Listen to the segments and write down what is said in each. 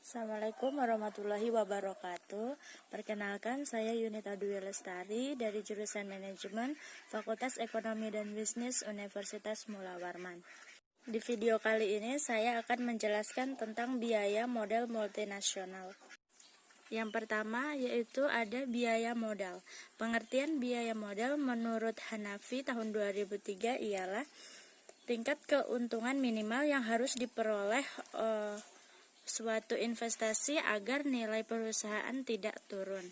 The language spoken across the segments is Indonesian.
Assalamualaikum warahmatullahi wabarakatuh. Perkenalkan, saya Yunita Dwi Lestari dari jurusan Manajemen Fakultas Ekonomi dan Bisnis Universitas Mula Warman. Di video kali ini saya akan menjelaskan tentang biaya modal multinasional. Yang pertama yaitu ada biaya modal. Pengertian biaya modal menurut Hanafi tahun 2003 ialah tingkat keuntungan minimal yang harus diperoleh suatu investasi agar nilai perusahaan tidak turun.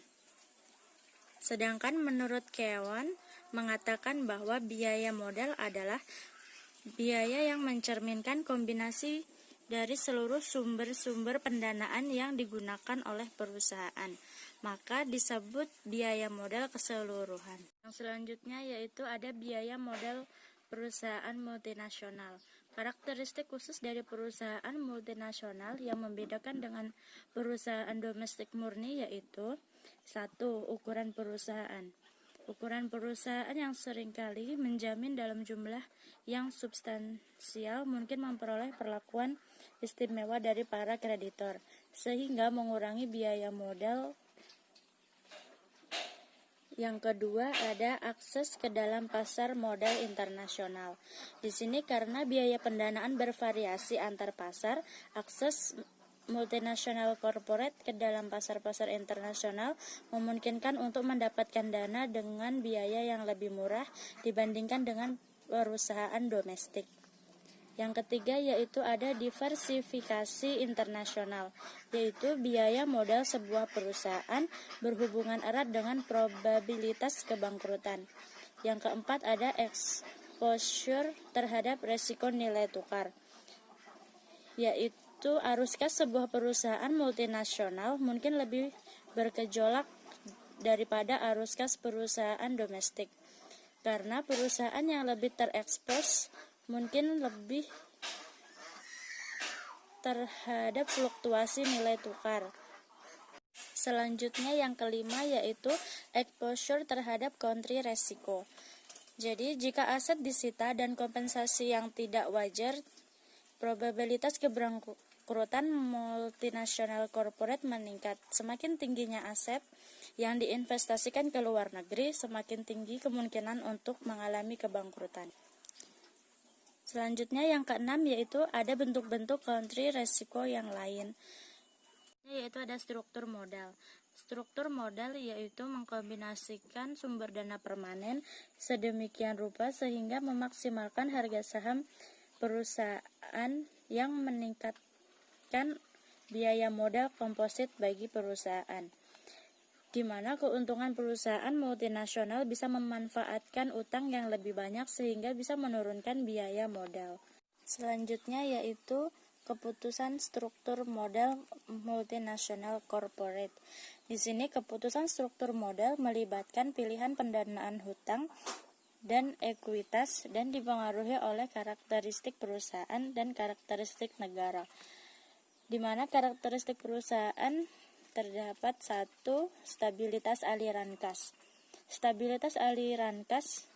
Sedangkan menurut Kewan mengatakan bahwa biaya modal adalah biaya yang mencerminkan kombinasi dari seluruh sumber-sumber pendanaan yang digunakan oleh perusahaan, maka disebut biaya modal keseluruhan. Yang selanjutnya yaitu ada biaya modal perusahaan multinasional. Karakteristik khusus dari perusahaan multinasional yang membedakan dengan perusahaan domestik murni yaitu 1. Ukuran perusahaan. Ukuran perusahaan yang seringkali menjamin dalam jumlah yang substansial mungkin memperoleh perlakuan istimewa dari para kreditor, sehingga mengurangi biaya modal. Yang kedua ada akses ke dalam pasar modal internasional. Di sini karena biaya pendanaan bervariasi antar pasar, akses multinasional corporate ke dalam pasar-pasar internasional memungkinkan untuk mendapatkan dana dengan biaya yang lebih murah dibandingkan dengan perusahaan domestik. Yang ketiga yaitu ada diversifikasi internasional, yaitu biaya modal sebuah perusahaan berhubungan erat dengan probabilitas kebangkrutan. Yang keempat ada exposure terhadap resiko nilai tukar, yaitu arus kas sebuah perusahaan multinasional mungkin lebih bergejolak daripada arus kas perusahaan domestik, karena perusahaan yang lebih terekspos mungkin lebih terhadap fluktuasi nilai tukar. Selanjutnya yang kelima yaitu exposure terhadap country resiko. Jadi jika aset disita dan kompensasi yang tidak wajar, probabilitas kebangkrutan multinasional corporate meningkat. Semakin tingginya aset yang diinvestasikan ke luar negeri, semakin tinggi kemungkinan untuk mengalami kebangkrutan. Selanjutnya yang keenam yaitu ada bentuk-bentuk country resiko yang lain, yaitu ada struktur modal. Struktur modal yaitu mengkombinasikan sumber dana permanen sedemikian rupa sehingga memaksimalkan harga saham perusahaan yang meningkatkan biaya modal komposit bagi perusahaan, di mana keuntungan perusahaan multinasional bisa memanfaatkan utang yang lebih banyak sehingga bisa menurunkan biaya modal. Selanjutnya yaitu keputusan struktur modal multinasional corporate. Di sini keputusan struktur modal melibatkan pilihan pendanaan hutang dan ekuitas dan dipengaruhi oleh karakteristik perusahaan dan karakteristik negara, di mana karakteristik perusahaan terdapat 1. Stabilitas aliran kas. Stabilitas aliran kas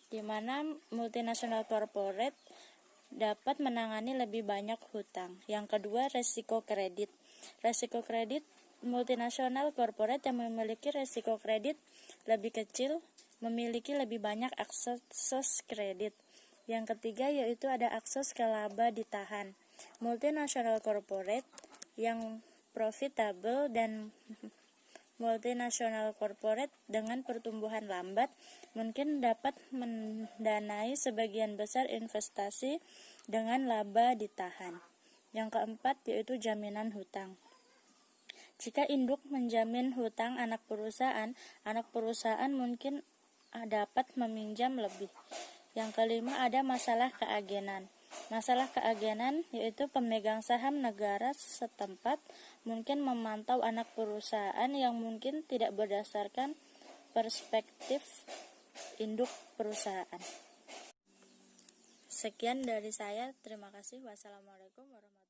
di mana multinasional corporate dapat menangani lebih banyak hutang. Yang kedua, resiko kredit. Resiko kredit multinasional corporate yang memiliki resiko kredit lebih kecil memiliki lebih banyak akses kredit. Yang ketiga yaitu ada akses ke laba ditahan. Multinasional corporate yang profitable dan multinasional corporate dengan pertumbuhan lambat mungkin dapat mendanai sebagian besar investasi dengan laba ditahan. Yang keempat yaitu jaminan hutang. Jika induk menjamin hutang anak perusahaan mungkin dapat meminjam lebih. Yang kelima ada masalah keagenan. Masalah keagenan yaitu pemegang saham negara setempat mungkin memantau anak perusahaan yang mungkin tidak berdasarkan perspektif induk perusahaan. Sekian dari saya, terima kasih. Wassalamualaikum warahmatullahi wabarakatuh.